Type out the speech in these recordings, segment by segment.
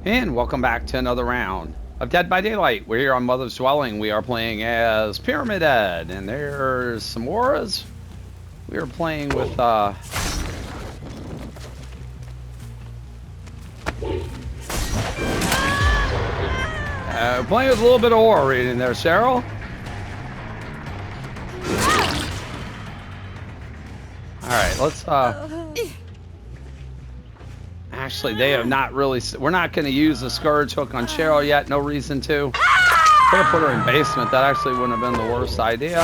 And welcome back to another round of Dead by Daylight. We're here on Mother's Dwelling. We are playing as Pyramid Ed, and there's some auras. We are playing with playing with a little bit of aura reading there, Cheryl. All right, let's actually, they have not really. We're not going to use the Scourge Hook on Cheryl yet. No reason to. Could have put her in basement. That actually wouldn't have been the worst idea.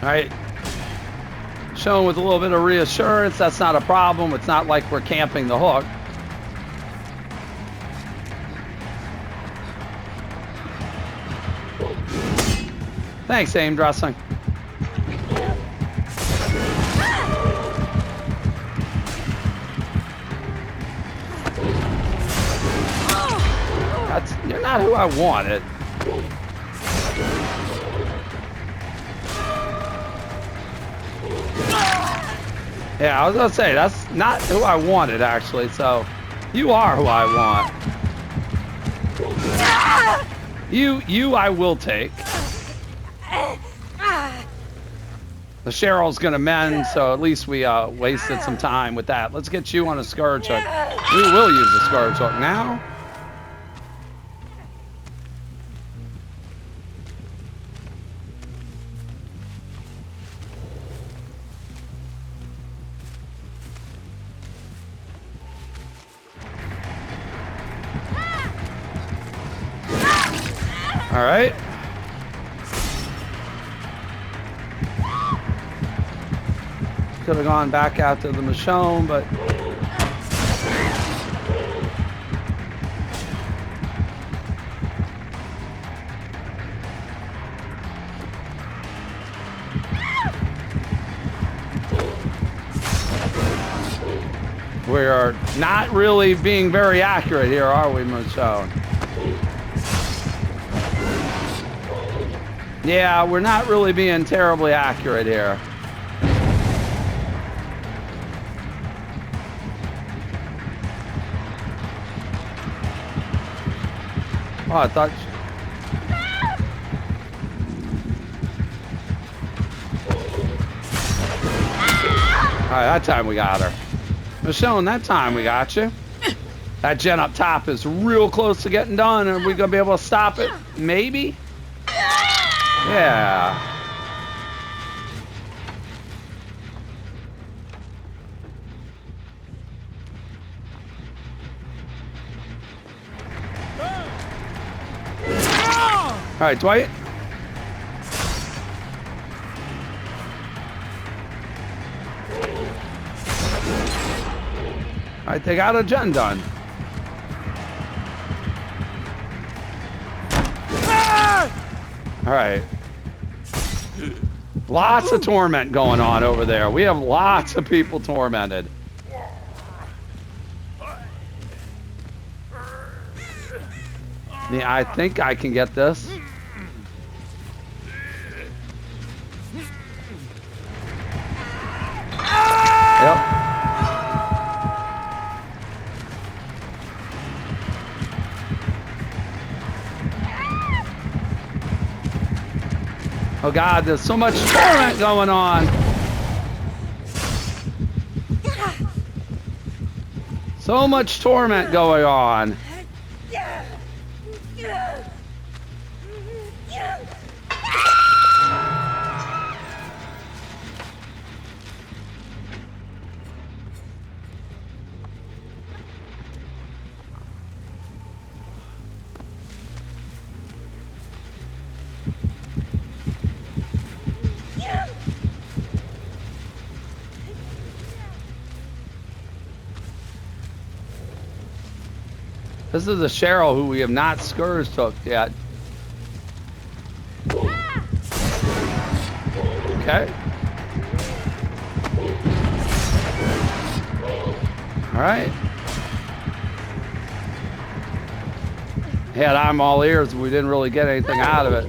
All right. Shown with a little bit of reassurance. That's not a problem. It's not like we're camping the hook. Thanks, aim dressing. You're not who I wanted. Yeah, I was gonna say that's not who I wanted actually. So, you are who I want. You I will take. The Cheryl's gonna mend, so at least we wasted some time with that. Let's get you on a Scourge Hook. We will use the Scourge Hook now. All right. Could have gone back after the Michonne, but we are not really being very accurate here, are we, Michonne? Yeah, we're not really being terribly accurate here. Oh, I thought... All right, that time we got her. Michonne, that time we got you. That gen up top is real close to getting done. Are we going to be able to stop it? Maybe? Yeah. All right, Dwight. All right, they got a gen done. All right. Lots of torment going on over there. We have lots of people tormented. Yeah, I think I can get this. Yep. Oh God, there's so much torment going on. So much torment going on. This is a Cheryl who we have not Scourge Hooked yet. Okay. All right. Yeah, I'm all ears. We didn't really get anything out of it.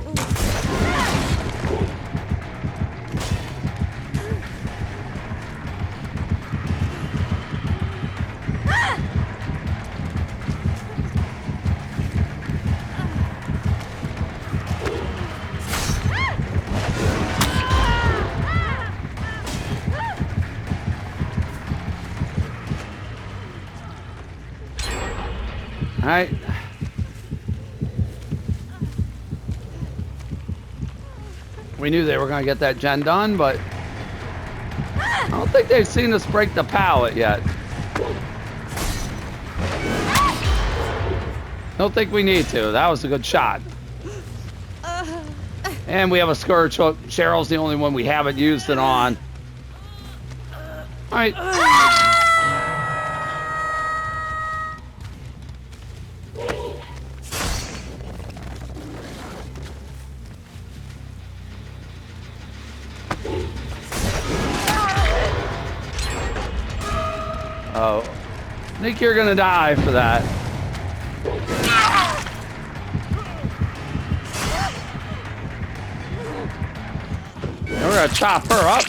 All right. We knew they were going to get that gen done, but I don't think they've seen us break the pallet yet. Don't think we need to. That was a good shot. And we have a scourge hook. Cheryl's the only one we haven't used it on. All right. Oh, I think you're gonna die for that. And we're gonna chop her up.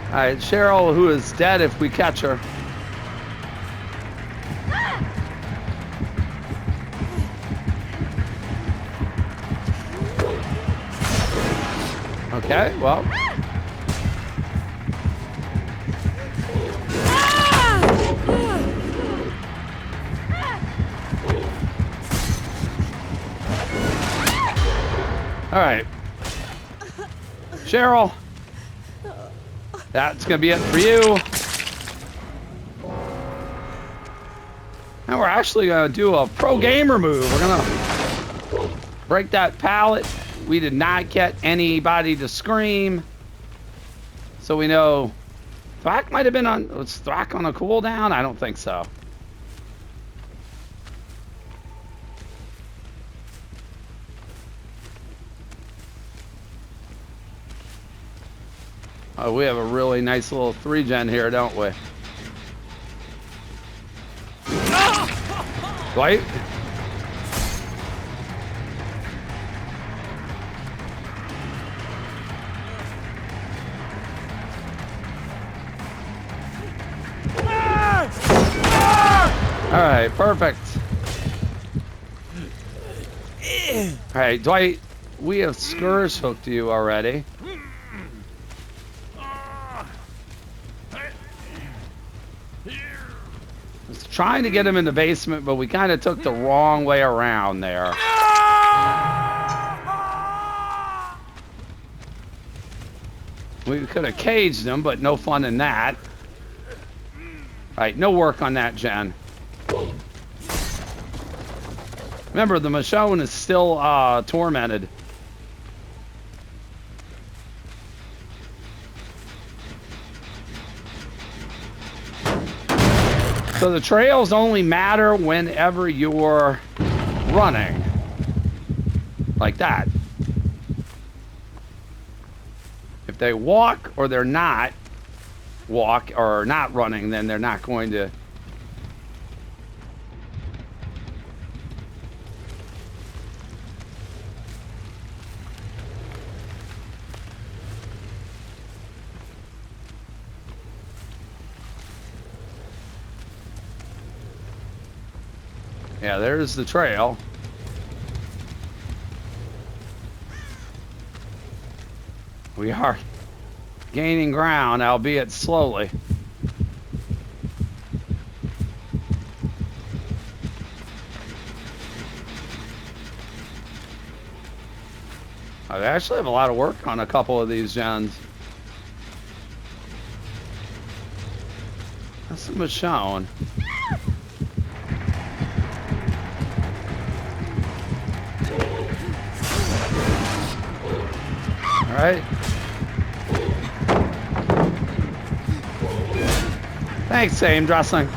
All right, Cheryl, who is dead if we catch her. Okay, well. All right. Cheryl. That's gonna be it for you. Now we're actually gonna do a pro gamer move. We're gonna break that pallet. We did not get anybody to scream, so we know Thwack might have been on. Was Thwack on a cooldown? I don't think so. Oh, we have a really nice little 3-gen here, don't we? Dwight? All right, perfect. All right, Dwight, we have scourge hooked you already. Trying to get him in the basement, but we kind of took the wrong way around there. We could have caged him, but no fun in that. All right, no work on that, Jen. Remember, the Michonne is still tormented. So the trails only matter whenever you're running. Like that. If they walk or they're not running, then they're not going to. Yeah, there's the trail. We are gaining ground, albeit slowly. I actually have a lot of work on a couple of these gens. That's what was shown. All right. Thanks, same dressing. All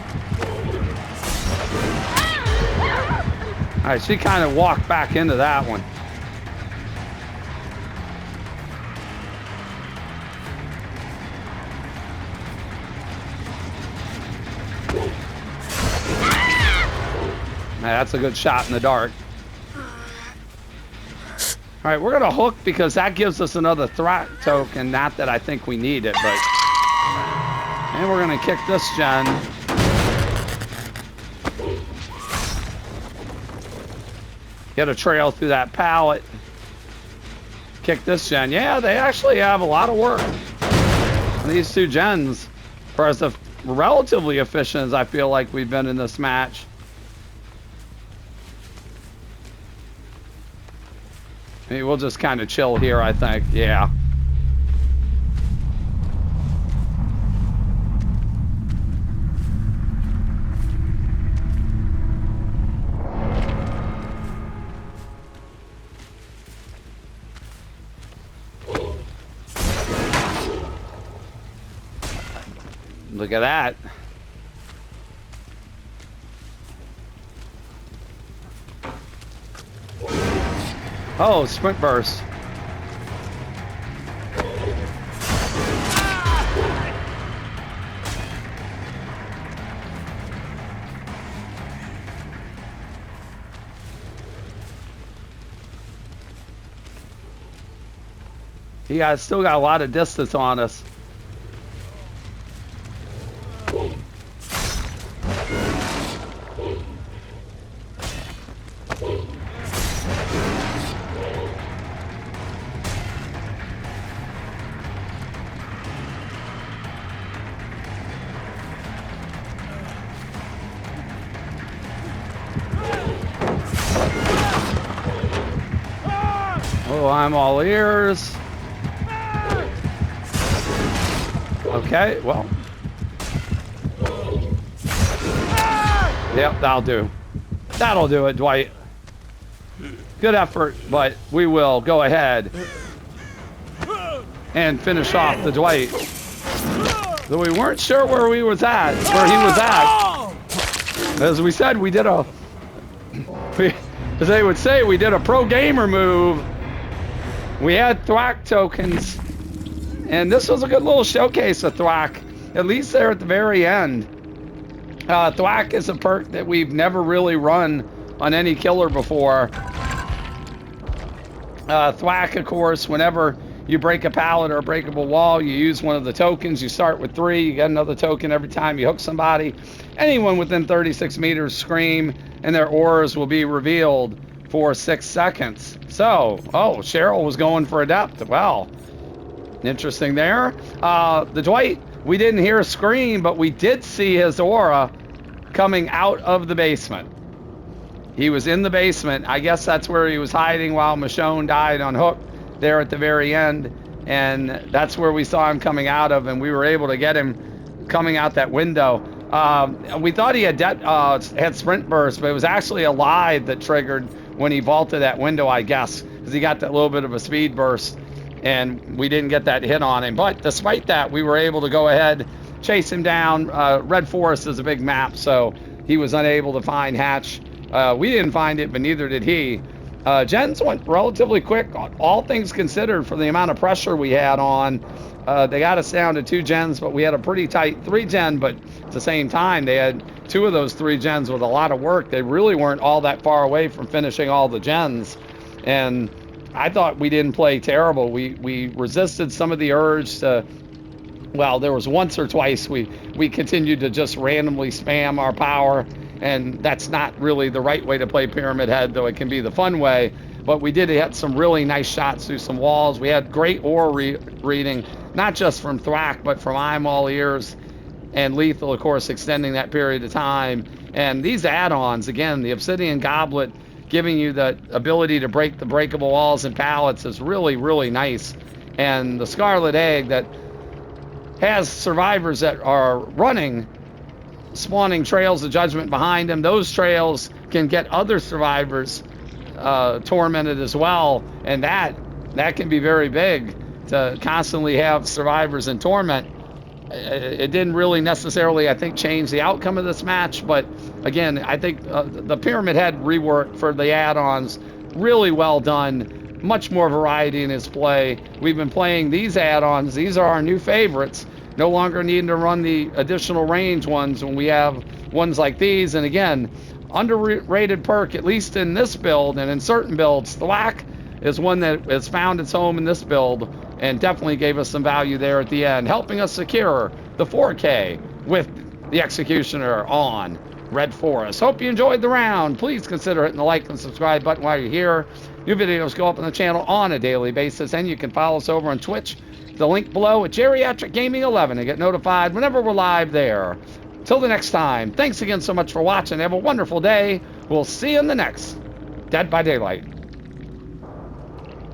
right, she kind of walked back into that one. That's a good shot in the dark. All right, we're gonna hook because that gives us another Thwack token. Not that I think we need it, but. And we're gonna kick this gen. Get a trail through that pallet. Kick this gen. Yeah, they actually have a lot of work. And these two gens are as relatively efficient as I feel like we've been in this match. Maybe we'll just kind of chill here, I think. Yeah. Look at that. Oh, sprint burst. Yeah, it's still got a lot of distance on us. Oh, I'm all ears. Okay, well. Yep, that'll do. That'll do it, Dwight. Good effort, but we will go ahead and finish off the Dwight. Though we weren't sure where he was at. As we said, we did a, as they would say, we did a pro gamer move. We had Thwack tokens, and this was a good little showcase of Thwack, at least there at the very end. Thwack is a perk that we've never really run on any killer before. Thwack, of course, whenever you break a pallet or a breakable wall, you use one of the tokens. You start with 3, you get another token every time you hook somebody. Anyone within 36 meters scream, and their auras will be revealed for 6 seconds. So, oh, Cheryl was going for a depth. Well, interesting there. The Dwight, we didn't hear a scream, but we did see his aura coming out of the basement. He was in the basement. I guess that's where he was hiding while Michonne died on Hook there at the very end. And that's where we saw him coming out of, and we were able to get him coming out that window. We thought he had sprint burst, but it was actually a lie that triggered when he vaulted that window, I guess, because he got that little bit of a speed burst, and we didn't get that hit on him. But despite that, we were able to go ahead, chase him down. Red Forest is a big map, so he was unable to find Hatch. We didn't find it, but neither did he. Gens went relatively quick, all things considered, for the amount of pressure we had on. They got us down to 2 gens, but we had a pretty tight 3 gen, but at the same time, they had 2 of those 3 gens with a lot of work. They really weren't all that far away from finishing all the gens, and I thought we didn't play terrible. We resisted some of the urge to, well, there was once or twice we continued to just randomly spam our power, and that's not really the right way to play Pyramid Head, though it can be the fun way. But we did hit some really nice shots through some walls. We had great aura reading, not just from Thwack, but from I'm All Ears and Lethal, of course, extending that period of time. And these add-ons, again, the Obsidian Goblet, giving you the ability to break the breakable walls and pallets is really, really nice. And the Scarlet Egg that has survivors that are running, spawning trails of judgment behind them. Those trails can get other survivors tormented as well, and that can be very big to constantly have survivors in torment. it didn't really necessarily, I think, change the outcome of this match. But again, I think the Pyramid Head rework for the add-ons, really well done. Much more variety in his play. We've been playing these add-ons. These are our new favorites. No longer needing to run the additional range ones when we have ones like these. And again, underrated perk, at least in this build and in certain builds. Thwack is one that has found its home in this build and definitely gave us some value there at the end, helping us secure the 4K with the Executioner on Red Forest. Hope you enjoyed the round. Please consider hitting the like and subscribe button while you're here. New videos go up on the channel on a daily basis, and you can follow us over on Twitch. The link below at Geriatric Gaming 11 to get notified whenever we're live there. Till the next time, thanks again so much for watching. Have a wonderful day. We'll see you in the next Dead by Daylight.